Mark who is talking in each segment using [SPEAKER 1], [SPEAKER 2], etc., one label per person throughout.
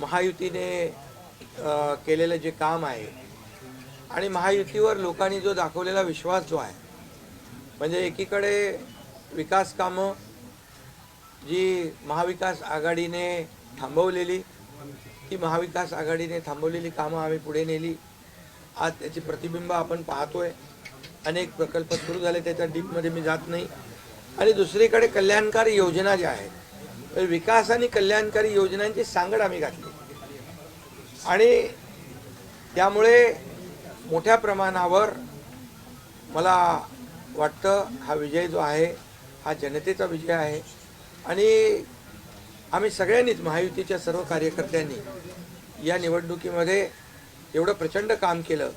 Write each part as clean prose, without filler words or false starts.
[SPEAKER 1] महायुतीने केलेलं जे काम आहे आणि महायुतीवर लोकांनी जो दाखवलेला विश्वास जो आहे, म्हणजे एकीकडे विकास कामं जी महाविकास आघाडीने थांबवलेली, ती महाविकास आघाडीने थांबवलेली कामं आम्ही पुढे नेली. आज त्याची प्रतिबिंब आपण पाहतोय. अनेक प्रकल्प सुरू झाले, त्याच्या डीपमध्ये मी जात नाही. आणि दुसरीकडे कल्याणकारी योजना ज्या आहेत, विकास आणि कल्याणकारी योजनांची सांगड आम्ही घातली आणि त्यामुळे मोठ्या प्रमाणावर मला वाटतं हा विजय जो आहे हा जनतेचा विजय आहे. आणि आम्ही सगळ्यांनीच, महायुतीच्या सर्व कार्यकर्त्यांनी या निवडणुकीमध्ये एवढं प्रचंड काम केलं.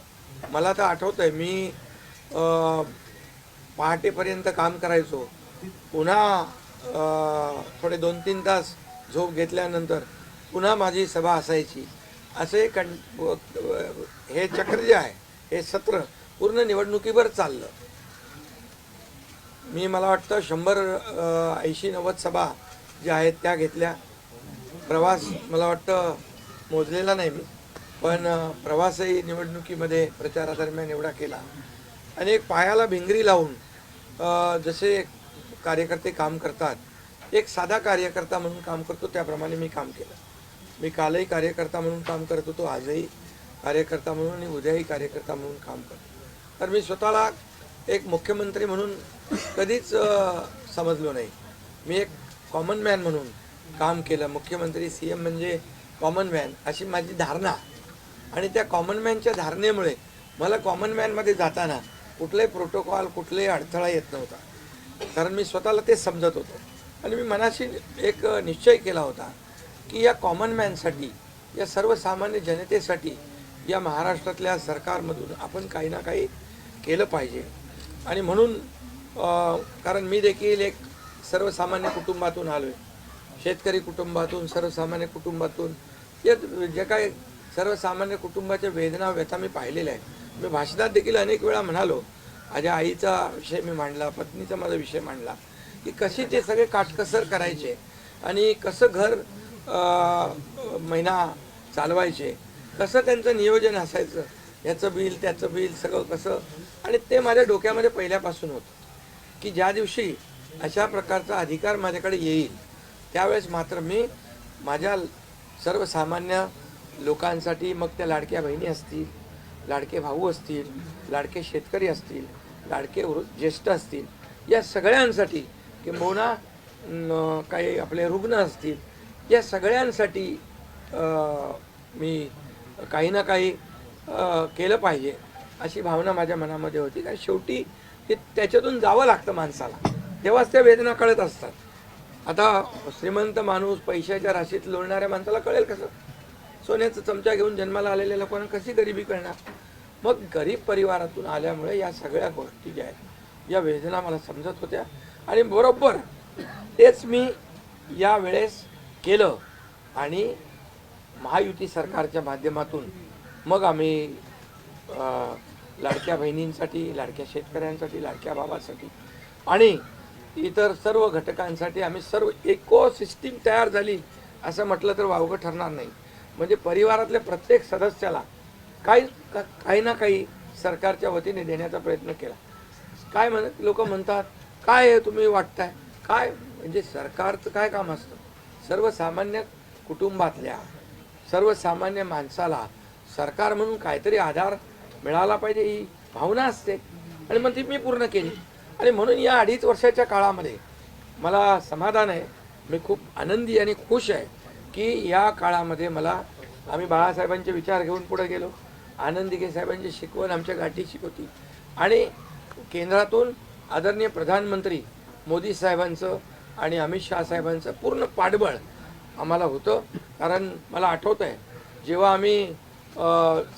[SPEAKER 1] मला तर आठवतं आहे, मी पहाटेपर्यंत काम करायचो, पुन्हा थोडे 2-3 तास झोप घेतल्यानंतर पुन्हा माझी सभा असायची. असे हे चक्र जे आहे, हे सत्र पूर्ण निवडणुकीवर चाललं. मी मला वाटतं 180-90 सभा ज्या आहेत त्या घेतल्या. प्रवास मला वाटतं मोजलेला नाही मी, पण प्रवासही निवडणुकीमध्ये प्रचारादरम्यान एवढा केला. आणि एक पायाला भिंगरी लावून जसे कार्यकर्ते काम करतात, एक साधा कार्यकर्ता म्हणून काम करतो त्याप्रमाणे मी काम केलं. मी कालही कार्यकर्ता म्हणून काम करत होतो, आजही कार्यकर्ता म्हणून आणि उद्याही कार्यकर्ता म्हणून काम करतो. तर मी स्वतःला एक मुख्यमंत्री म्हणून कधीच समजलो नाही. मी एक कॉमन मॅन म्हणून काम केलं. मुख्यमंत्री CM म्हणजे कॉमन मॅन अशी माझी धारणा. आणि त्या कॉमन मॅनच्या धारणेमुळे मला कॉमन मॅनमध्ये जाताना कुठलाही प्रोटोकॉल, कुठलाही अडथळा येत नव्हता, कारण मी स्वतःला ते समजत होतो. आणि मी मनाशी एक निश्चय केला होता की या कॉमन मॅनसाठी, या सर्वसामान्य जनतेसाठी या महाराष्ट्रातल्या सरकारमधून आपण काही ना काही केलं पाहिजे. आणि म्हणून कारण मी देखील एक सर्वसामान्य कुटुंबातून आलो आहे, शेतकरी कुटुंबातून, सर्वसामान्य कुटुंबातून. या जे काही सर्वसामान्य कुटुंबाच्या वेदना, व्यथा मी पाहिलेल्या आहेत. मी भाषणात देखील अनेक वेळा म्हणालो, माझ्या आईचा विषय मी मांडला, पत्नीचा माझा विषय मांडला, की कशी ते सगळे काटकसर करायचे आणि कसं घर महिना चालवायचे, कसं त्यांचं नियोजन असायचं, याचं बिल त्याचं बिल सगळं कसं. आणि ते माझ्या डोक्यामध्ये पहिल्यापासून होतं की ज्या दिवशी अशा प्रकारचा अधिकार माझ्याकडे येईल त्यावेळेस मात्र मी माझ्या सर्वसामान्य लोकांसाठी, मग त्या लाडक्या बहिणी असतील, लाडके भाऊ असतील, लाडके शेतकरी असतील, लाडके ज्येष्ठ असतील, या सगळ्यांसाठी, किंबहुना काही आपले रुग्ण असतील, या सगळ्यांसाठी मी काही ना काही केलं पाहिजे अशी भावना माझ्या मनामध्ये होती. कारण शेवटी ते त्याच्यातून जावं लागतं माणसाला, तेव्हाच त्या वेदना कळत असतात. आता श्रीमंत माणूस, पैशाच्या राशीत लोळणाऱ्या माणसाला कळेल कसं? सोन्याचा चमचा घेऊन जन्माला आलेल्या लोकांना कशी गरिबी कळणार? मग गरीब परिवारातून आल्यामुळे या सगळ्या गोष्टी ज्या आहेत, या वेदना मला समजत होत्या. आणि बरोबर तेच मी या वेळेस केलं. आणि महायुती सरकारच्या माध्यमातून मग आम्ही लाडक्या बहिणींसाठी, लाडक्या शेतकऱ्यांसाठी, लाडक्या भावासाठी आणि इतर सर्व घटकांसाठी आम्ही सर्व इकोसिस्टीम तयार झाली असं म्हटलं तर वावगं ठरणार नाही. म्हणजे परिवारातल्या प्रत्येक सदस्याला काही ना काही सरकारच्या वतीने देण्याचा प्रयत्न केला. काय लोक म्हणतात, काय आहे तुम्ही वाटताय काय, म्हणजे सरकारचं काय काम असतं? सर्वसामान्य कुटुंबातल्या सर्वसामान्य माणसाला सरकार म्हणून काहीतरी आधार मिळाला पाहिजे, ही भावना असते. आणि मग ती मी पूर्ण केली. आणि म्हणून या 2.5 वर्षाच्या काळामध्ये मला समाधान आहे. मी खूप आनंदी आणि खुश आहे की या काळामध्ये आम्ही बाळासाहेबांचे विचार घेऊन पुढे गेलो. आनंद दिघे साहेबांची शिकवण आमच्या गाठीशी होती. आणि केंद्रातून आदरणीय प्रधानमंत्री मोदी साहेबांचं आणि अमित शहा साहेबांचं पूर्ण पाठबळ आम्हाला होतं. कारण मला आठवतं आहे, जेव्हा आम्ही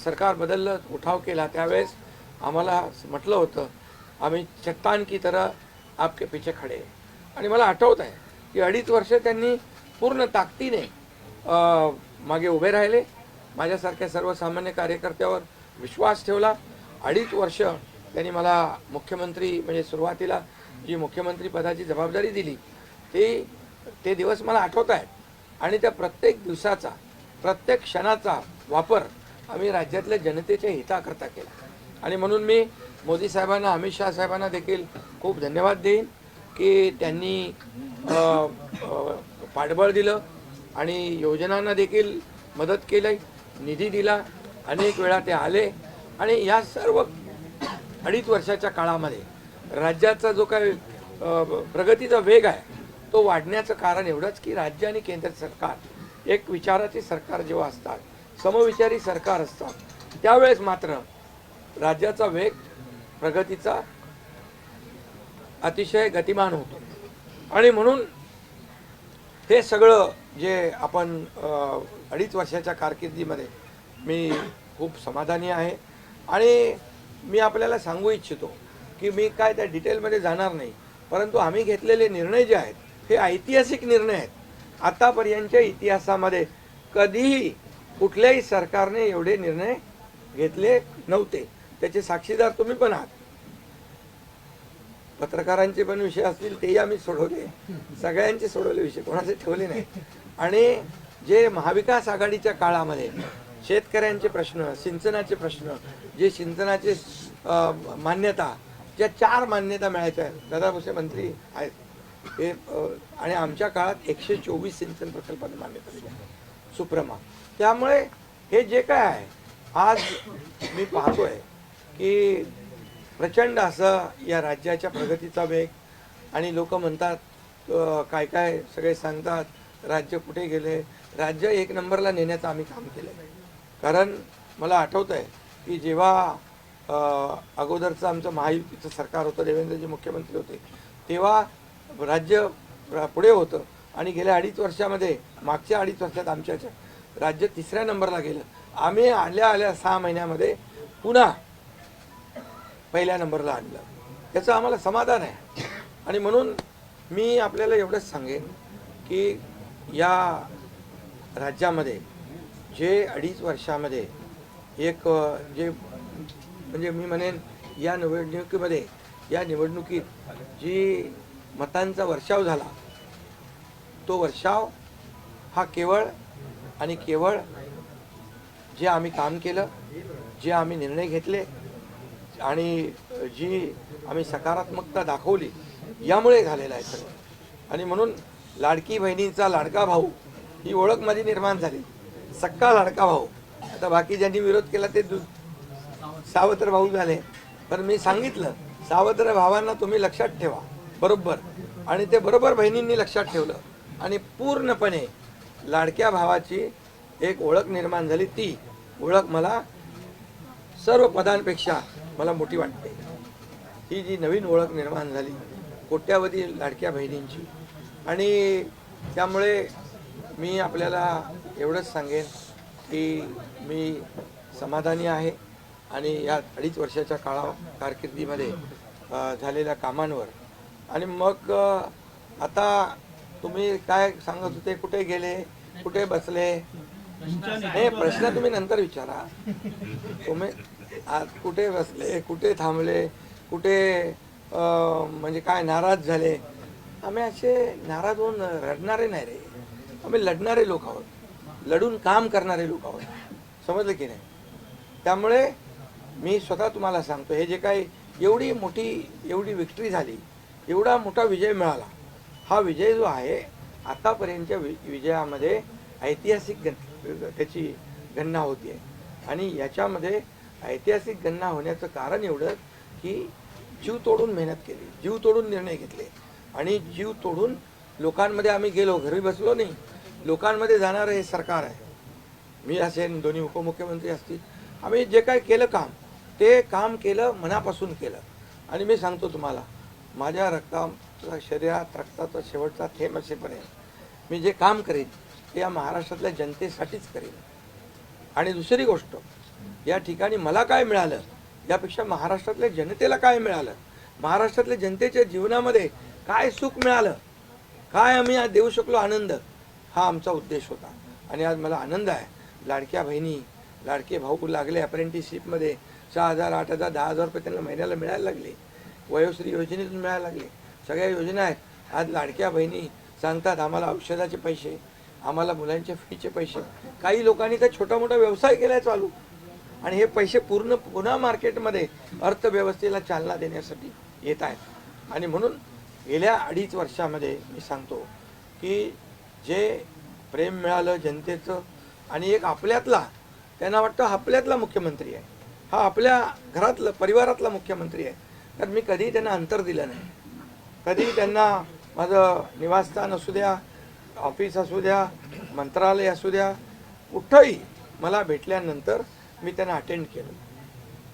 [SPEAKER 1] सरकार बदललं, उठाव केला, त्यावेळेस आम्हाला म्हटलं होतं, आम्ही चट्टान की तरह आपके पीछे खडे. आणि मला आठवत आहे की 2.5 वर्ष त्यांनी पूर्ण ताकदीने मागे उभे राहिले. माझ्यासारख्या सर्वसामान्य कार्यकर्त्यावर विश्वास ठेवला. 2.5 वर्ष त्यांनी मला मुख्यमंत्री, म्हणजे सुरुवातीला जी मुख्यमंत्री पदाची जबाबदारी दिली, ते दिवस मला आठवत आहेत. आणि त्या प्रत्येक दिवसाचा, प्रत्येक क्षणाचा वापर आम्ही राज्यातल्या जनतेच्या हिताकरता केला. आणि म्हणून मी मोदी साहेबांना, अमित शहा साहेबांना देखील खूप धन्यवाद देईन की त्यांनी पाठबळ दिलं आणि योजनांना देखील मदत केली, निधी दिला. अनेक वेळा ते आले आणि या सर्व 2.5 वर्षाच्या काळामध्ये राज्याचा जो काही प्रगतीचा वेग आहे तो वाढण्याचं कारण एवढंच की राज्य आणि केंद्र सरकार एक विचाराचे सरकार जेव्हा असतात, समविचारी सरकार असतात, त्यावेळेस मात्र राज्याचा वेग प्रगतीचा अतिशय गतिमान होतो. आणि म्हणून हे सगळं जे आपण 2.5 वर्षाच्या कारकिर्दीमध्ये मी खूप समाधानी आहे. आणि मी आपल्याला सांगू इच्छितो की मी काय त्या डिटेलमध्ये जाणार नाही, परंतु आम्ही घेतलेले निर्णय जे आहेत हे ऐतिहासिक निर्णय आहेत. आतापर्यंतच्या इतिहासामध्ये कधीही कुठल्याही सरकारने एवढे निर्णय घेतले नव्हते. त्याचे साक्षीदार तुम्ही पण आहात. पत्रकारांचे पण विषय असतील तेही आम्ही सोडवले, सगळ्यांचे सोडवले विषय, कोणाचे ठेवले नाही. आणि जे महाविकास आघाडीच्या काळामध्ये शेतकऱ्यांचे प्रश्न, सिंचनाचे प्रश्न, जे सिंचनाचे मान्यता, ज्या 4 मान्यता मिळायच्या आहेत, दादा भुसे मंत्री आहेत हे, आणि आमच्या काळात 124 सिंचन प्रकल्पांना मान्यता दिली, सुप्रमा. त्यामुळे हे जे काय आहे आज मी पाहतोय की प्रचंड असं या राज्याच्या प्रगतीचा वेग. आणि लोक म्हणतात, काय काय सगळे सांगतात राज्य कुठे गेले. राज्य 1 नंबरला नेण्याचं आम्ही काम केलं. कारण मला आठवतं आहे की जेव्हा अगोदरचं आमचं महायुतीचं सरकार होतं, देवेंद्रजी मुख्यमंत्री होते, तेव्हा राज्य पुढे होतं. आणि गेल्या 2.5 वर्षामध्ये, मागच्या 2.5 वर्षात आमच्या राज्य 3ऱ्या नंबरला गेलं. आम्ही आल्या 6 महिन्यामध्ये पुन्हा 1ल्या नंबरला आणलं. याचं आम्हाला समाधान आहे. आणि म्हणून मी आपल्याला एवढंच सांगेन की या राज्यामध्ये जे 2.5 वर्षामध्ये एक जे म्हणजे मी म्हणेन या निवडणुकीत जी मतांचा वर्षाव झाला, तो वर्षाव हा केवळ आणि केवळ जे आम्ही काम केलं, जे आम्ही निर्णय घेतले आणि जी आम्ही सकारात्मकता दाखवली यामुळे झालेला आहे सगळं. आणि म्हणून लाडकी बहिणीचा लाडका भाऊ ही ओळख माझी निर्माण झाली, सक्का लाडका भाऊ. आता बाकी ज्यांनी विरोध केला ते सावत्र भाऊ झाले. पण मी सांगितलं, सावत्र भावांना तुम्ही लक्षात ठेवा बरोबर. आणि ते बरोबर बहिणींनी लक्षात ठेवलं आणि पूर्णपणे लाडक्या भावाची एक ओळख निर्माण झाली. ती ओळख मला सर्व पदांपेक्षा मला मोठी वाटते. ही जी नवीन ओळख निर्माण झाली कोट्यावधी लाडक्या बहिणींची. आणि त्यामुळे मी आपल्याला एवढंच सांगेन की मी समाधानी आहे आणि या 2.5 वर्षाच्या कारकिर्दीमध्ये झालेल्या कामांवर. आणि मग आता तुम्ही काय सांगत होते, कुठे गेले, कुठे बसले, हे प्रश्न तुम्ही नंतर विचारा. तुम्ही आज कुठे बसले, कुठे थांबले, कुठे म्हणजे काय नाराज झाले. आम्ही असे नाराज होऊन रडणारे नाही रे, आम्ही लढणारे लोक आहोत, लढून काम करणारे लोक आहोत. समजलं की नाही. त्यामुळे मी स्वतः तुम्हाला सांगतो, हे जे काही एवढी विक्ट्री झाली, एवढा मोठा विजय मिळाला, हा विजय जो आहे आतापर्यंतच्या विजयामध्ये ऐतिहासिक त्याची गणना होती आहे. आणि याच्यामध्ये ऐतिहासिक गणना होण्याचं कारण एवढं की जीव तोडून मेहनत केली, जीव तोडून निर्णय घेतले आणि जीव तोडून लोकांमध्ये आम्ही गेलो, घरी बसलो नाही, लोकांमध्ये जाणारं हे सरकार आहे. मी असेन, दोन्ही उपमुख्यमंत्री असतील, आम्ही जे काय केलं काम, ते काम केलं, मनापासून केलं. आणि मी सांगतो तुम्हाला, माझ्या शरीरात रक्ताचा शेवटचा थेंब असेपर्यंत मी जे काम करेन ते या महाराष्ट्रातल्या जनतेसाठीच करेन. आणि दुसरी गोष्ट, या ठिकाणी मला काय मिळालं यापेक्षा महाराष्ट्रातल्या जनतेला काय मिळालं, महाराष्ट्रातल्या जनतेच्या जीवनामध्ये काय सुख मिळालं, काय आम्ही आज देऊ शकलो आनंद, हा आमचा उद्देश होता. आणि आज मला आनंद आहे, लाडक्या बहिणी, लाडके भाऊ लागले अप्रेंटिसशिपमध्ये, 6,000, 8,000, 10,000 रुपये त्यांना महिन्याला मिळायला लागले, वयोश्री योजनेतून मिळायला लागले, सगळ्या योजना आहेत. आज लाडक्या बहिणी सांगतात आम्हाला औषधाचे पैसे, आम्हाला मुलांच्या फीचे पैसे, काही लोकांनी तर छोटा मोठा व्यवसाय केलाय चालू, आणि हे पैसे पुन्हा मार्केटमध्ये अर्थव्यवस्थेला चालना देण्यासाठी येत आहेत. आणि म्हणून गेल्या 2.5 वर्षामध्ये मी सांगतो की जे प्रेम मिळालं जनतेचं, आणि एक आपल्यातला, त्यांना वाटतं आपल्यातला मुख्यमंत्री आहे, हा आपल्या घरातला परिवारातला मुख्यमंत्री आहे. तर मी कधीही त्यांना अंतर दिलं नाही. कधीही त्यांना माझं निवासस्थान असू द्या, ऑफिस असू द्या, मंत्रालय असू द्या, कुठंही मला भेटल्यानंतर मी त्यांना अटेंड केलं.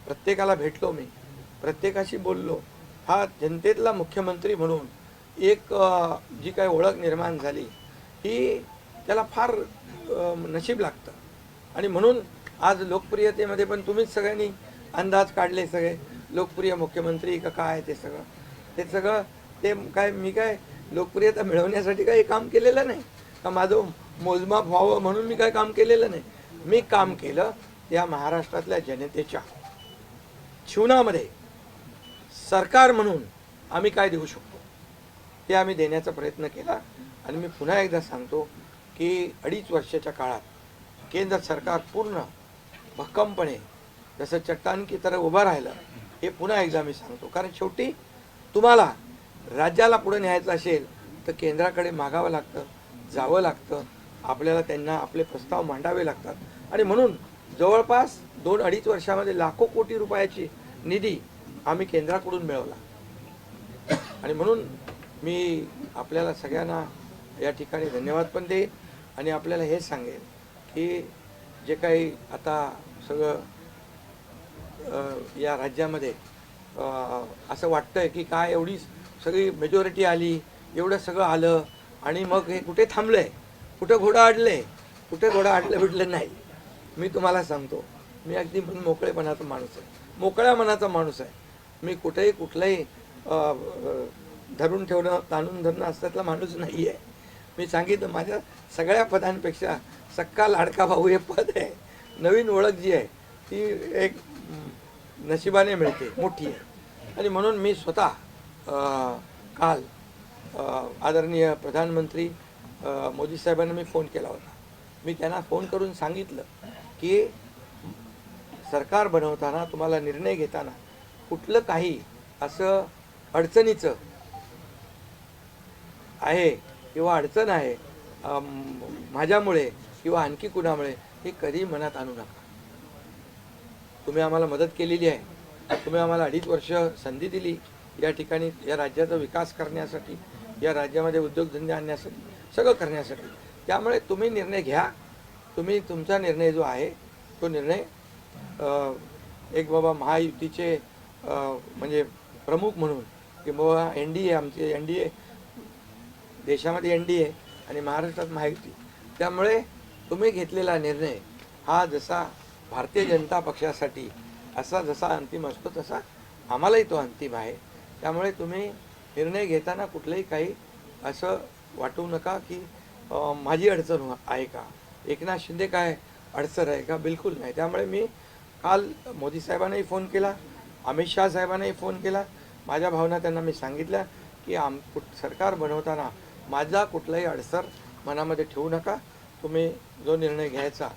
[SPEAKER 1] प्रत्येकाला भेटलो, मी प्रत्येकाशी बोललो. हा जनतेतला मुख्यमंत्री म्हणून एक जी काही ओळख निर्माण झाली, ही त्याला फार नशीब लागतं. आणि म्हणून आज लोकप्रियतेमध्ये पण तुम्हीच सगळ्यांनी अंदाज काढले, सगळे लोकप्रिय मुख्यमंत्री का काय, ते सगळं ते काय, मी काय लोकप्रियता मिळवण्यासाठी काही काम केलेलं नाही का, माझं मोजमाप व्हावं म्हणून मी काय काम केलेलं नाही. मी काम केलं त्या महाराष्ट्रातल्या जनतेच्या जीवनामध्ये सरकार म्हणून आम्ही काय देऊ शकतो ते आम्ही देण्याचा प्रयत्न केला. आणि मी पुन्हा एकदा सांगतो की 2.5 वर्षाच्या काळात केंद्र सरकार पूर्ण भक्कमपणे जसं चट्टान की तरह उभं राहिलं, हे पुन्हा एकदा मी सांगतो. कारण शेवटी तुम्हाला राज्याला पुढे न्यायचं असेल तर केंद्राकडे मागावं लागतं, जावं लागतं, आपल्याला त्यांना आपले प्रस्ताव मांडावे लागतात. आणि म्हणून जवळपास 2-2.5 वर्षामध्ये लाखो कोटी रुपयाची निधी आम्ही केंद्राकडून मिळवला. आणि म्हणून मी आपल्याला सगळ्यांना या ठिकाणी धन्यवाद पण देईन, आणि आपल्याला हे सांगेन की जे काही आता सगळं या राज्यामध्ये असं वाटतंय की काय एवढी सगळी मेजॉरिटी आली, एवढं सगळं आलं, आणि मग हे कुठे थांबलंय, कुठं घोडा अडले, कुठे घोडा अडलं भेटलं नाही. मी तुम्हाला सांगतो, मी अगदी मोकळेपणाचा माणूस आहे, मोकळ्या मनाचा माणूस आहे. मी कुठेही कुठलंही धरून ठेवणं, ताणून धरणं असल्यातला माणूस नाही आहे. मी सांगितलं, माझ्या सगळ्या पदांपेक्षा सक्का लाडका भाऊ हे पद आहे. नवीन ओळख जी आहे ती एक नशिबाने मिळते, मोठी आहे. आणि म्हणून मी स्वतः काल आदरणीय प्रधानमंत्री मोदी साहेबांना मी फोन केला होता. मी त्यांना फोन करून सांगितलं की सरकार बनवताना, तुम्हाला निर्णय घेताना कुठलं काही असं अडचणीचं आहे किंवा अडचण आहे माझ्यामुळे किंवा आणखी कुणामुळे, हे कधी मनात आणू नका. तुम्ही आम्हाला मदत केलेली आहे, तुम्ही आम्हाला 2.5 वर्ष संधी दिली या ठिकाणी या राज्याचा विकास करण्यासाठी, या राज्यामध्ये उद्योगधंदे आणण्यासाठी, सगळं करण्यासाठी. त्यामुळे तुम्ही निर्णय घ्या. तुम्ही तुमचा निर्णय जो आहे तो निर्णय एक बाबा महायुतीचे म्हणजे प्रमुख म्हणून, की बाबा NDA, आमचे NDA, देशामध्ये NDA आणि महाराष्ट्रात महायुती. त्यामुळे तुम्ही घेतलेला निर्णय हा जसा भारतीय जनता पक्षासाठी असा जसा अंतिम असतो तसा आम्हालाही तो अंतिम आहे. त्यामुळे तुम्ही निर्णय घेताना कुठलंही काही असं वाटू नका की माझी अडचण आहे का, एकनाथ शिंदे काय अडचण आहे का, बिलकुल नाही. त्यामुळे मी काल मोदी साहेबांनाही फोन केला, अमित शहा साहेबांनाही फोन केला. माझ्या भावना त्यांना मी सांगितल्या की सरकार बनवताना माझा कुठलाही अडसर मनामध्ये ठेवू नका. तुम्ही जो निर्णय घ्यायचा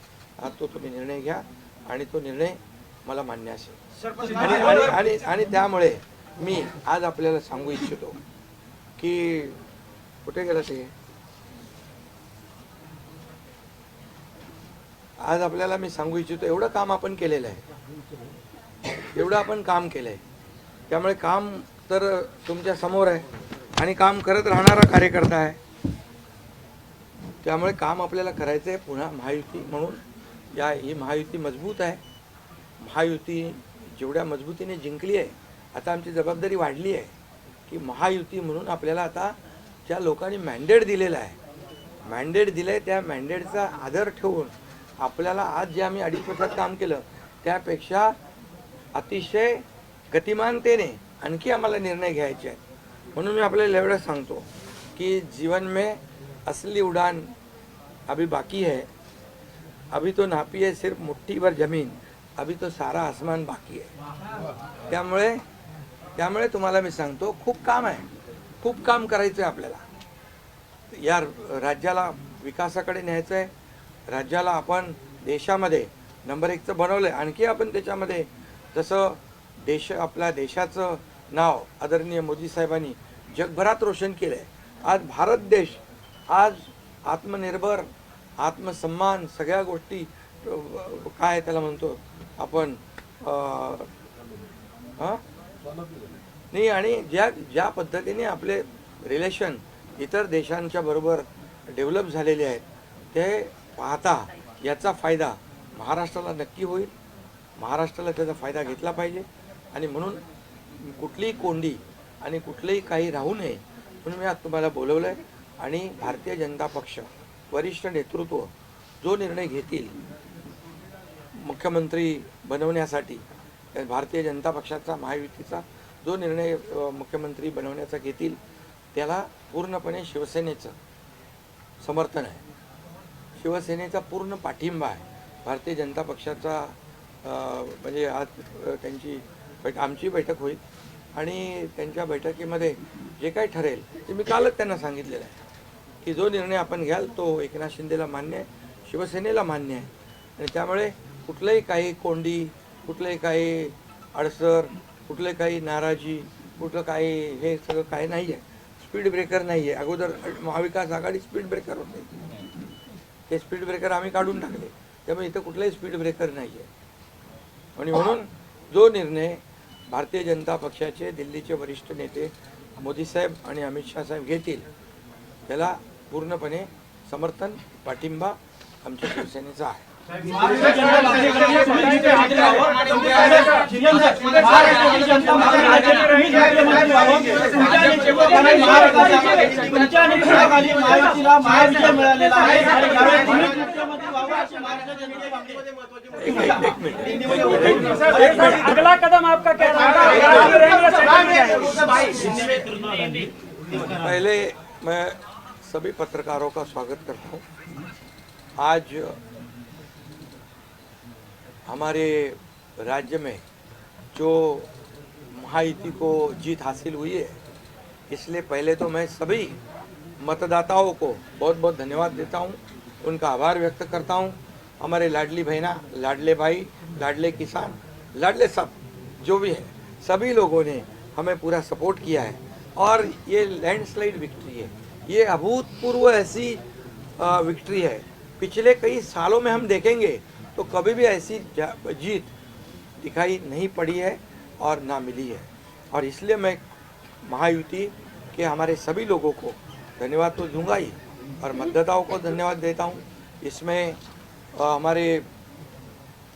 [SPEAKER 1] तो तुम्ही निर्णय घ्या, आणि तो निर्णय मला मान्य असेल. आणि त्यामुळे मी आज आपल्याला सांगू इच्छितो की कुठे गेलं ते, आज आपल्याला मी सांगू इच्छितो, एवढं काम आपण केलेलं आहे, एवढं आपण काम केलं आहे. त्यामुळे काम तर तुमच्या समोर आहे, आणि काम करत राहणारा कार्यकर्ता आहे. त्यामुळे काम आपल्याला करायचं आहे. पुन्हा महायुती म्हणून ही महायुती मजबूत आहे. महायुती जेवढ्या मजबूतीने जिंकली आहे, आता आमची जबाबदारी वाढली आहे की महायुती म्हणून आपल्याला आता ज्या लोकांनी मॅन्डेट दिलेला आहे, मॅन्डेट दिलं आहे, त्या मॅन्डेटचा आदर ठेवून आपल्याला आज जे आम्ही 2.5 वर्षात काम केलं त्यापेक्षा अतिशय गतिमानतेने आणखी आम्हाला निर्णय घ्यायचे आहेत. म्हणून मी आपल्याला एवढं सांगतो कि जीवन में असली उड़ान अभी बाकी है, अभी तो नापी है सिर्फ मुट्ठी भर जमीन, अभी तो सारा आसमान बाकी है. त्यामुळे तुम्हाला मी सांगतो, खूप काम आहे, खूप काम करायचं आहे आपल्याला. या राज्याला विकासाकडे न्यायचं आहे, राज्याला आपण देशामध्ये नंबर 1चं बनवलं आहे. आणखी आपण त्याच्यामध्ये जसं आपल्या देशाचं नाव आदरणीय मोदी साहेबांनी जगभरात रोशन केलं आहे. आज भारत देश आज आत्मनिर्भर, आत्मसन्मान सगळ्या गोष्टी काय त्याला म्हणतो आपण नाही, आणि ज्या पद्धतीने आपले रिलेशन इतर देशांच्या बरोबर डेव्हलप झालेले आहेत ते पाहता याचा फायदा महाराष्ट्राला नक्की होईल. महाराष्ट्राला त्याचा फायदा घेतला पाहिजे आणि म्हणून कुठलीही कोंडी आणि कुठलंही काही राहू नये म्हणून मी आज तुम्हाला बोलवलं आहे. आणि भारतीय जनता पक्ष वरिष्ठ नेतृत्व जो निर्णय घेतील मुख्यमंत्री बनवण्यासाठी, भारतीय जनता पक्षाचा महायुतीचा जो निर्णय मुख्यमंत्री बनवण्याचा घेतील त्याला पूर्णपणे शिवसेनेचं समर्थन आहे, शिवसेनेचा पूर्ण पाठिंबा आहे. भारतीय जनता पक्षाचा म्हणजे आज आमची बैठक होईल आणि त्यांच्या बैठकीमध्ये जे काही ठरेल ते मी कालच त्यांना सांगितलेलं आहे की जो निर्णय आपण घ्याल तो एकनाथ शिंदेला मान्य आहे, शिवसेनेला मान्य आहे. आणि त्यामुळे कुठलंही काही कोंडी, कुठलंही काही अडसर, कुठले काही नाराजी, कुठलं काही हे सगळं काही नाही आहे. स्पीड ब्रेकर नाही आहे. अगोदर महाविकास आघाडी स्पीड ब्रेकर होते, ते स्पीड ब्रेकर आम्ही काढून टाकले. त्यामुळे इथं कुठलाही स्पीड ब्रेकर नाही आहे. आणि म्हणून जो निर्णय भारतीय जनता पक्षाचे दिल्लीचे वरिष्ठ नेते मोदी साहेब आणि अमित शाह साहेब घेतील त्याला पूर्णपणे समर्थन, पाठिंबा आमच्या शिवसेनेचा आहे.
[SPEAKER 2] अगला कदम आपका क्या
[SPEAKER 1] पहले मैं सभी पत्रकारों का स्वागत करता हूँ। आज हमारे राज्य में जो महायुति को जीत हासिल हुई है, इसलिए पहले तो मैं सभी मतदाताओं को बहुत बहुत धन्यवाद देता हूँ, उनका आभार व्यक्त करता हूँ। हमारे लाडली बहना, लाडले भाई, लाडले किसान, लाडले सब जो भी है, सभी लोगों ने हमें पूरा सपोर्ट किया है और ये लैंडस्लाइड विक्ट्री है, ये अभूतपूर्व ऐसी विक्ट्री है। पिछले कई सालों में हम देखेंगे तो कभी भी ऐसी जीत दिखाई नहीं पड़ी है और ना मिली है। और इसलिए मैं महायुति के हमारे सभी लोगों को धन्यवाद तो दूंगा ही और मतदाताओं को धन्यवाद देता हूँ। इसमें हमारे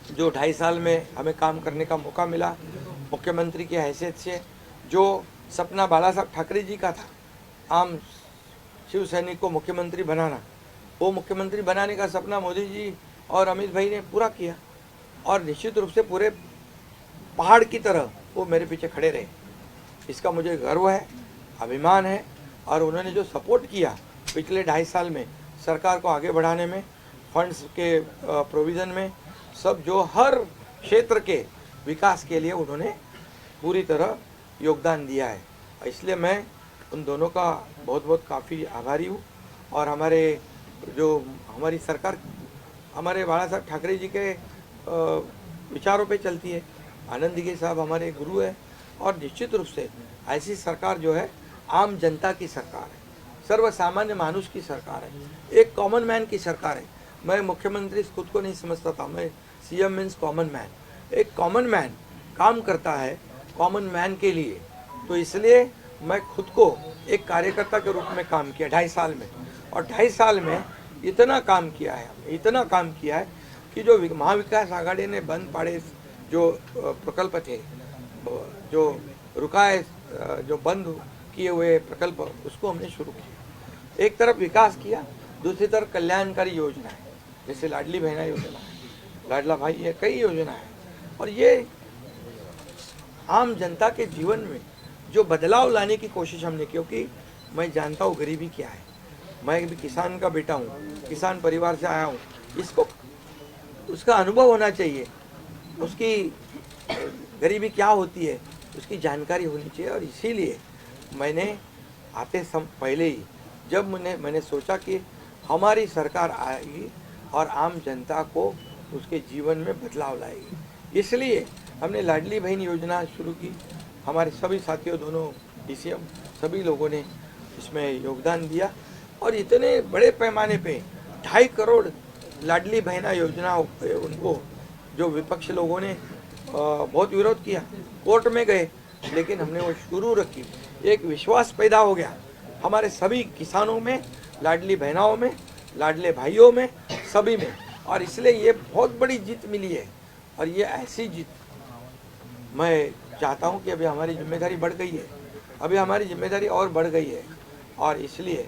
[SPEAKER 1] जो 2.5 साल में हमें काम करने का मौका मिला, मुख्यमंत्री की हैसियत से जो सपना बाला साहब ठाकरे जी का था, आम शिव सैनिक को मुख्यमंत्री बनाना, वो मुख्यमंत्री बनाने का सपना मोदी जी और अमित भाई ने पूरा किया और निश्चित रूप से पूरे पहाड़ की तरह वो मेरे पीछे खड़े रहे। इसका मुझे गर्व है, अभिमान है। और उन्होंने जो सपोर्ट किया पिछले 2.5 साल में सरकार को आगे बढ़ाने में, फंड्स के प्रोविज़न में, सब जो हर क्षेत्र के विकास के लिए उन्होंने पूरी तरह योगदान दिया है। इसलिए मैं उन दोनों का बहुत बहुत काफ़ी आभारी हूँ। और हमारी सरकार हमारे बाला साहब ठाकरे जी के विचारों पे चलती है। आनंद दिघे साहब हमारे गुरु है और निश्चित रूप से ऐसी सरकार जो है आम जनता की सरकार है, सर्वसामान्य मानुष की सरकार है, एक कॉमन मैन की सरकार है। मैं मुख्यमंत्री खुद को नहीं समझता था, मैं सीएम मीन्स कॉमन मैन। एक कॉमन मैन काम करता है कॉमन मैन के लिए, तो इसलिए मैं खुद को एक कार्यकर्ता के रूप में काम किया 2.5 साल में। और 2.5 साल में इतना काम किया है, इतना काम किया है कि जो महाविकास आघाड़ी ने बंद पड़े जो प्रकल्प थे, जो रुकाए, जो बंद किए हुए प्रकल्प, उसको हमने शुरू किया। एक तरफ विकास किया, दूसरी तरफ कल्याणकारी योजना है, जैसे लाडली बहना योजना है, लाडला भाई है, कई योजना है। और ये आम जनता के जीवन में जो बदलाव लाने की कोशिश हमने, क्योंकि मैं जानता हूँ गरीबी क्या है, मैं भी किसान का बेटा हूँ, किसान परिवार से आया हूँ, इसको उसका अनुभव होना चाहिए, उसकी गरीबी क्या होती है उसकी जानकारी होनी चाहिए। और इसीलिए मैंने पहले ही जब मैंने सोचा कि हमारी सरकार आएगी और आम जनता को उसके जीवन में बदलाव लाएगी। इसलिए हमने लाडली बहन योजना शुरू की। हमारे सभी साथियों, दोनों DCM, सभी लोगों ने इसमें योगदान दिया और इतने बड़े पैमाने पे 2.5 करोड़ लाडली बहना योजना उनको जो विपक्ष लोगों ने बहुत विरोध किया, कोर्ट में गए, लेकिन हमने वो शुरू रखी। एक विश्वास पैदा हो गया हमारे सभी किसानों में, लाडली बहनाओं में, लाडले भाइयों में, सभी में, और इसलिए ये बहुत बड़ी जीत मिली है। और ये ऐसी जीत मैं चाहता हूँ कि अभी हमारी जिम्मेदारी बढ़ गई है, अभी हमारी जिम्मेदारी और बढ़ गई है, और इसलिए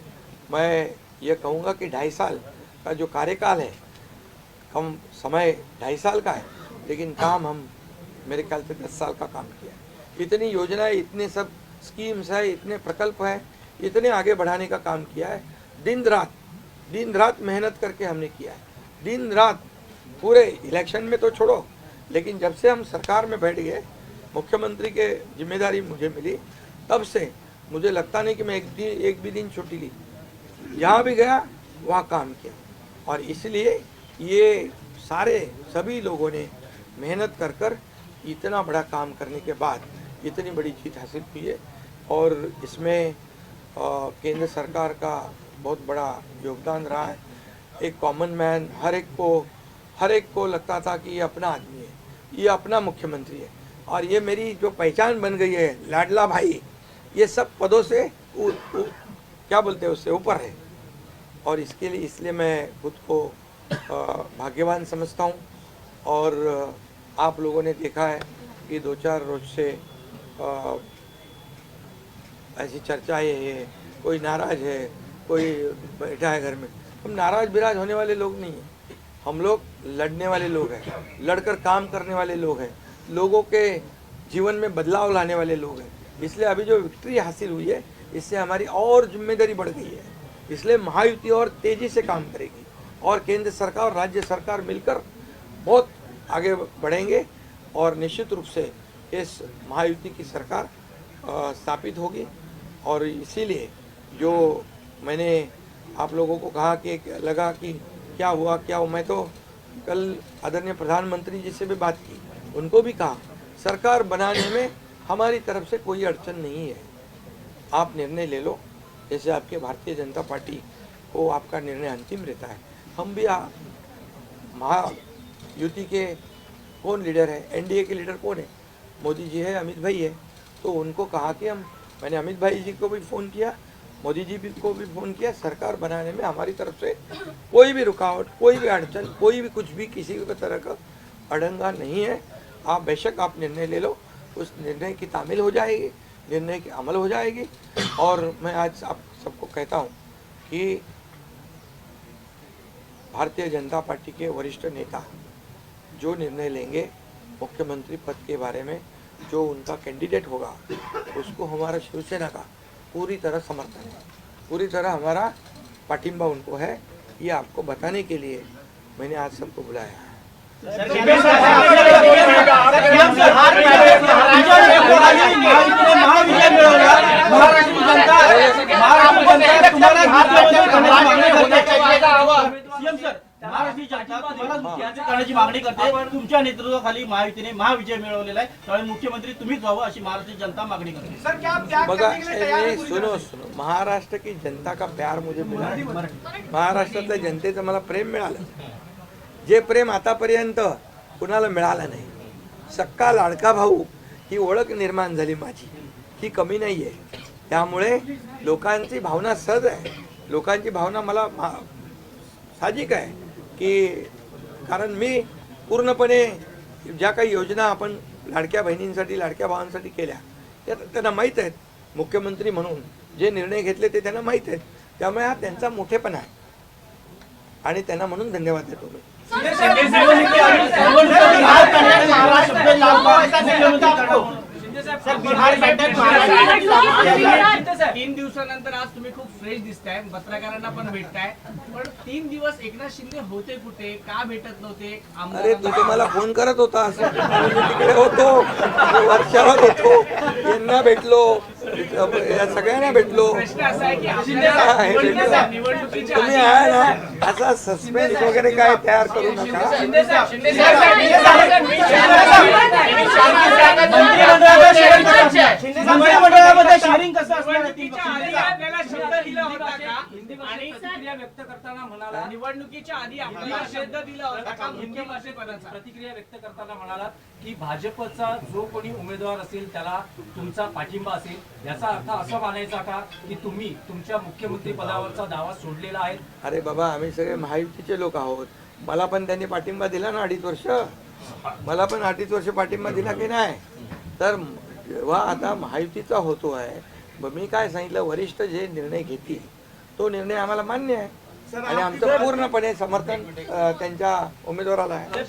[SPEAKER 1] मैं ये कहूँगा कि 2.5 साल का जो कार्यकाल है, कम समय 2.5 साल का है, लेकिन काम हम मेरे ख्याल से 10 साल का काम किया है। इतनी योजनाएं, इतने सब स्कीम्स है, इतने प्रकल्प है, इतने आगे बढ़ाने का काम किया है। दिन रात मेहनत करके हमने किया है, दिन रात। पूरे इलेक्शन में तो छोड़ो, लेकिन जब से हम सरकार में बैठ गए, मुख्यमंत्री के जिम्मेदारी मुझे मिली, तब से मुझे लगता नहीं कि मैं एक भी दिन छुट्टी ली। जहाँ भी गया वहाँ काम किया, और इसलिए ये सभी लोगों ने मेहनत कर इतना बड़ा काम करने के बाद इतनी बड़ी जीत हासिल की है। और इसमें केंद्र सरकार का बहुत बड़ा योगदान रहा है। एक कॉमन मैन, हर एक को लगता था कि ये अपना आदमी है, ये अपना मुख्यमंत्री है, और ये मेरी जो पहचान बन गई है, लाडला भाई, ये सब पदों से क्या बोलते हैं, उससे ऊपर है। और इसलिए मैं खुद को भाग्यवान समझता हूँ। और आप लोगों ने देखा है कि 2-4 रोज से ऐसी चर्चाएं है, कोई नाराज है, कोई बैठा है घर में। हम नाराज बिराज होने वाले लोग नहीं हैं, हम लोग लड़ने वाले लोग हैं, लड़कर काम करने वाले लोग हैं, लोगों के जीवन में बदलाव लाने वाले लोग हैं। इसलिए अभी जो विक्ट्री हासिल हुई है, इससे हमारी और जिम्मेदारी बढ़ गई है। इसलिए महायुति और तेजी से काम करेगी, और केंद्र सरकार और राज्य सरकार मिलकर बहुत आगे बढ़ेंगे, और निश्चित रूप से इस महायुति की सरकार स्थापित होगी। और इसीलिए जो मैंने आप लोगों को कहा कि लगा कि क्या हुआ, मैं तो कल आदरणीय प्रधानमंत्री जी से भी बात की, उनको भी कहा सरकार बनाने में हमारी तरफ से कोई अड़चन नहीं है, आप निर्णय ले लो, जैसे आपके भारतीय जनता पार्टी को आपका निर्णय अंतिम रहता है। हम भी महायुति के कौन लीडर है, NDA के लीडर कौन है, मोदी जी है, अमित भाई है, तो उनको कहा कि मैंने अमित भाई जी को भी फ़ोन किया, मोदी जी को भी फ़ोन किया, सरकार बनाने में हमारी तरफ से कोई भी रुकावट, कोई भी अड़चन, कोई भी कुछ भी, किसी भी तरह का अड़ंगा नहीं है। आप बेशक आप निर्णय ले लो, उस निर्णय की तामील हो जाएगी, निर्णय की अमल हो जाएगी। और मैं आज आप सबको कहता हूँ कि भारतीय जनता पार्टी के वरिष्ठ नेता जो निर्णय लेंगे मुख्यमंत्री पद के बारे में, जो उनका कैंडिडेट होगा, उसको हमारा शिवसेना का पूरी तरह समर्थन है, पूरी तरह हमारा पाठिंबा उनको है। ये आपको बताने के लिए मैंने आज सबको बुलाया है।
[SPEAKER 3] महाराष्ट्र जनता तुम्हाला मुख्यमंत्री करण्याची मागणी करते। तुमच्या नेतृत्वाखाली महायुतीने महाविजय मिळवलेला आहे, त्यामुळे मुख्यमंत्री तुम्हीच व्हावं अशी महाराष्ट्र जनता मागणी करते।
[SPEAKER 1] बघा, सुनो, महाराष्ट्र की जनता का प्यार मुझे मिला, महाराष्ट्रातल्या जनतेचं मला प्रेम मिळालं, जे प्रेम आतापर्यंत कुणाला मिळालं नाही। सक्का लाडका भाऊ ही ओळख निर्माण झाली माझी, ही कमी नाही आहे। त्यामुळे लोकांची भावना सहज आहे, लोकांची भावना मला साहजिक आहे की, कारण मी पूर्णपणे ज्या काही योजना आपण लाडक्या बहिणींसाठी, लाडक्या भावांसाठी केल्या, त्या त्यांना माहीत आहेत, मुख्यमंत्री म्हणून जे निर्णय घेतले ते त्यांना माहीत आहेत, त्यामुळे हा त्यांचा मोठेपणा आहे, आणि त्यांना म्हणून धन्यवाद देतो मी।
[SPEAKER 3] बिहार बैठक महाराष्ट्र
[SPEAKER 4] 3 दिवसानंतर आज तुम्ही खूप फ्रेश दिसताय, पत्रकारांना पण भेटताय, पण 3 दिवस एकनाथ शिंदे होते कुठे, का भेटत नव्हते?
[SPEAKER 1] अरे तू तर मला फोन करत होता, तिकडे होतो, वर्षावर होतो, यांना भेटलो, या सगळ्यांना भेटलो.
[SPEAKER 4] प्रश्न असा आहे की
[SPEAKER 1] काय
[SPEAKER 4] आपल्याला
[SPEAKER 1] भेटलो?
[SPEAKER 4] निवडणुकीच्या
[SPEAKER 1] तुम्ही आहे ना असा सस्पेन्स वगैरे काय तयार करू नका.
[SPEAKER 3] मंत्रिमंडळामध्ये शेअरिंग कसं असणार आहे?
[SPEAKER 4] निवडणुकीच्या आधी आपल्याला शब्द दिला होता का? आणि
[SPEAKER 2] प्रतिक्रिया व्यक्त करताना म्हणाला,
[SPEAKER 4] निवडणुकीच्या आधी आपल्याला शब्द दिला होता का मुख्यमंत्रीपदाचा?
[SPEAKER 2] प्रतिक्रिया व्यक्त करताना म्हणाला की भाजपचा जो कोणी उमेदवार असेल त्याला तुमचा पाठिंबा असेल, याचा अर्थ असं मानायचा का की तुम्ही तुमच्या मुख्यमंत्री पदावरचा दावा सोडलेला आहे?
[SPEAKER 1] अरे बाबा, आम्ही सगळे महायुतीचे लोक आहोत. मला पण त्यांनी पाठिंबा दिला ना 2.5 वर्ष. मला पण 2.5 वर्ष पाठिंबा दिला की नाही? तर जेव्हा आता महायुतीचा होतो आहे, मी काय सांगितलं, वरिष्ठ जे निर्णय घेतील तो निर्णय आम्हाला मान्य आहे आणि आमचं पूर्णपणे समर्थन त्यांच्या उमेदवाराला आहे.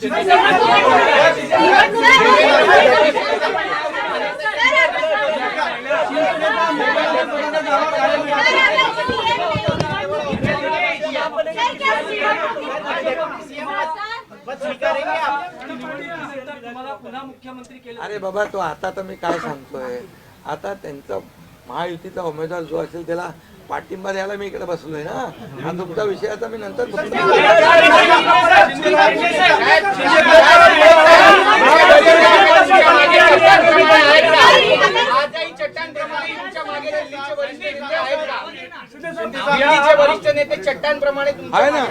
[SPEAKER 2] तुम्हाला पुन्हा मुख्यमंत्री केलं.
[SPEAKER 1] अरे बाबा, तो आता तर मी काय सांगतोय, आता त्यांचा महायुतीचा उमेदवार जो असेल त्याला पाठिंबा द्यायला मी इकडे बसलोय ना. हा तुमचा विषय आता मी नंतर आहे ना.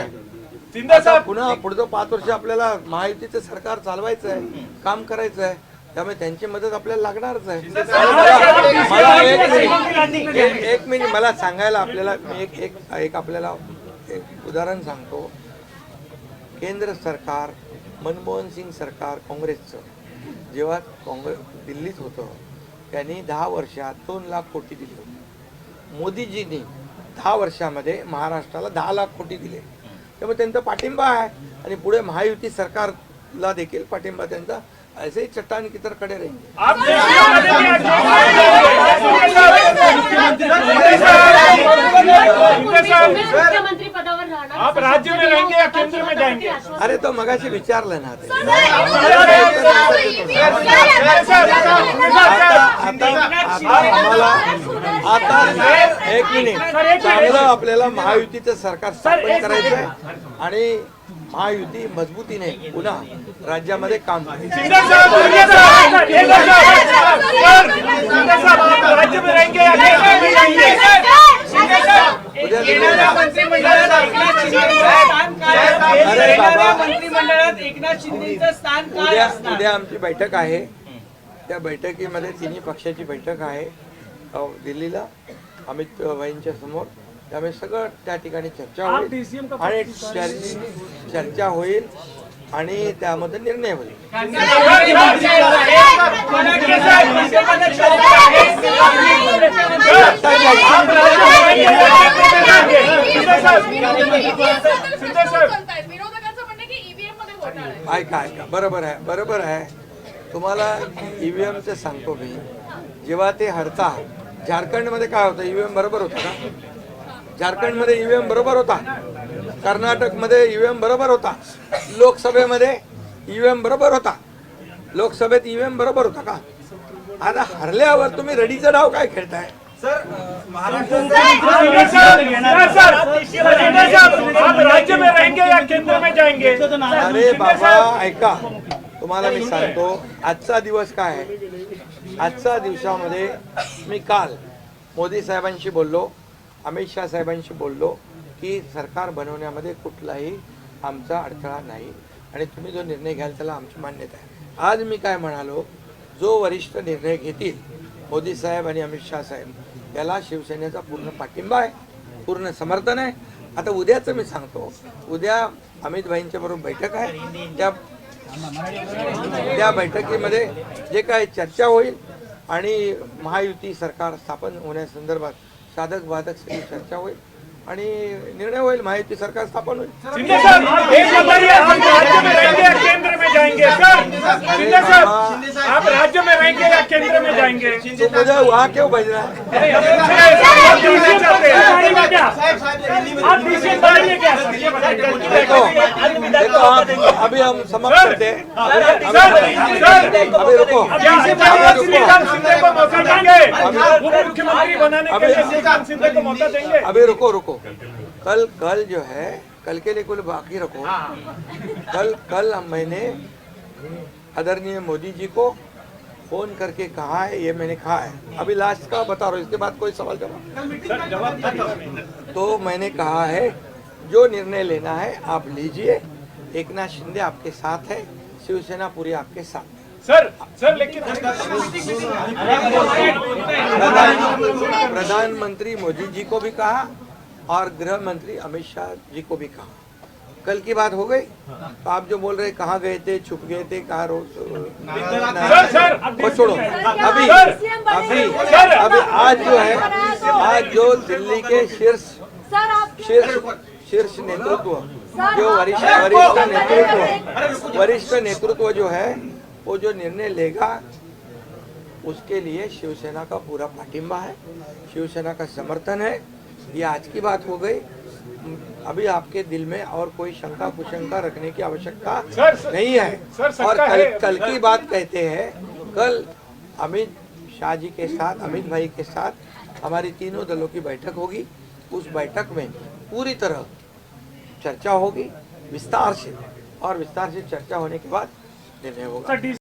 [SPEAKER 1] आता पुन्हा पुढचं 5 वर्ष आपल्याला महायुतीचं सरकार चालवायचं आहे, काम करायचं आहे, त्यामुळे त्यांची मदत आपल्याला लागणारच आहे. मला एक मिनिट मला सांगायला आपल्याला मी एक आपल्याला एक उदाहरण सांगतो. केंद्र सरकार, मनमोहन सिंग सरकार काँग्रेसचं जेव्हा दिल्लीत होतं, त्यांनी 10 वर्षात 2 लाख कोटी दिले होते. मोदीजींनी 10 वर्षामध्ये महाराष्ट्राला 10 लाख कोटी दिले. त्यामुळे त्यांचा पाठिंबा आहे आणि पुढे महायुती सरकारला देखील पाठिंबा त्यांचा ऐसे ही चट्टान की तरह खड़े रहेंगे.
[SPEAKER 5] मुख्यमंत्री पदावर राहणार,
[SPEAKER 2] आप राज्य में रहेंगे या केंद्र में जाएंगे?
[SPEAKER 1] अरे तो मगाशी विचारलं ना ते. आता एक मिनिट, चांगलं आपल्याला महायुतीचं सरकार स्थापन करायचं आहे आणि महायुती मजबूतीने पुन्हा राज्यामध्ये काम करायचं.
[SPEAKER 2] राज्य में रहेंगे या केंद्र में जाएंगे?
[SPEAKER 4] मंत्रिमंडळात एकनाथ शिंदेचं स्थान काय असणार?
[SPEAKER 1] उद्या आमची बैठक आहे. त्या बैठकीमध्ये तिन्ही पक्षाची बैठक आहे दिल्लीला अमित भाईंच्या समोर. त्यामुळे सगळं त्या ठिकाणी चर्चा होईल आणि चर्चा होईल आणि त्यामध्ये निर्णय होईल. ऐका बरोबर आहे. तुम्हाला ईव्हीएमचं सांगतो मी. जेव्हा ते हरता, झारखंडमध्ये काय होतं, ईव्हीएम बरोबर होता का? झारखंडमध्ये ईव्हीएम बरोबर होता, कर्नाटकमध्ये ईव्हीएम बरोबर होता, लोकसभेमध्ये ईव्हीएम बरोबर होता, लोकसभेत ईव्हीएम बरोबर होता का? आता हरल्यावर तुम्ही रडीचा डाव काय खेळताय?
[SPEAKER 2] राज्य में रहेंगे या केंद्र में जाएंगे?
[SPEAKER 1] अरे बाबा ऐका, तुम्हाला मी सांगतो आजचा दिवस काय आहे. आजच्या दिवसामध्ये मी काल मोदी साहेबांशी बोललो, अमित शाह साहेबांशी बोललो की सरकार बनवण्यामध्ये कुठलाही आमचा अडथळा नाही आणि तुम्ही जो निर्णय घ्याल त्याला आमची मान्यता आहे. आज मी काय म्हणालो, जो वरिष्ठ निर्णय घेतील मोदी साहेब आणि अमित शाह साहेब याला शिवसेनेचा पूर्ण पाठिंबा आहे, पूर्ण समर्थन आहे. आता उद्याचं मी सांगतो, उद्या अमित भाईंच्या बरोबर बैठक आहे. त्या बैठकीमध्ये जे काय चर्चा होईल आणि महायुती सरकार स्थापन होण्यासंदर्भात साधक बाधक सगळी चर्चा होईल आणि निर्णय होईल. महायुती सरकार स्थापन होईल.
[SPEAKER 6] में जाएंगे सर? शिंदे साहब, आप राज्य में रहेंगे या केंद्र में जाएंगे?
[SPEAKER 1] तो मुझे वहाँ क्यों भेजना है?
[SPEAKER 6] आप डीसी चाहते हैं क्या? आप डीसी बनेंगे क्या? ये बताइए।
[SPEAKER 1] देखो अभी हम समाप्त करते हैं। अभी रुको।
[SPEAKER 6] क्या श्रीकांत शिंदे को मौका देंगे? उप मुख्यमंत्री बनाने के लिए श्रीकांत शिंदे को मौका देंगे?
[SPEAKER 1] अभी रुको। कल जो है, कल के लिए कुल बाकी रखो। कल मैंने आदरणीय मोदी जी को फोन करके कहा है, ये मैंने कहा है। अभी लास्ट का बता रहा हूँ, इसके बाद कोई सवाल जवाब। तो मैंने कहा है जो निर्णय लेना है आप लीजिए। एकनाथ शिंदे आपके साथ है, शिवसेना पूरी आपके साथ है।
[SPEAKER 6] सर लेकिन
[SPEAKER 1] प्रधानमंत्री मोदी जी को भी कहा और गृह मंत्री अमित शाह जी को भी कहा। कल की बात हो गई। तो आप जो बोल रहे कहाँ गए थे, छुप गए थे, कहाँ वो छोड़ो। अभी आज जो है, आज जो दिल्ली के शीर्ष नेतृत्व, जो वरिष्ठ नेतृत्व जो है, वो जो निर्णय लेगा उसके लिए शिवसेना का पूरा पाठिंबा है, शिवसेना का समर्थन है। ये आज की बात हो गई। अभी आपके दिल में और कोई शंका कुशंका रखने की आवश्यकता नहीं है। और कल की बात कहते हैं, कल अमित शाह जी के साथ, अमित भाई के साथ हमारी तीनों दलों की बैठक होगी। उस बैठक में पूरी तरह चर्चा होगी विस्तार से, और विस्तार से चर्चा होने के बाद निर्णय होगा।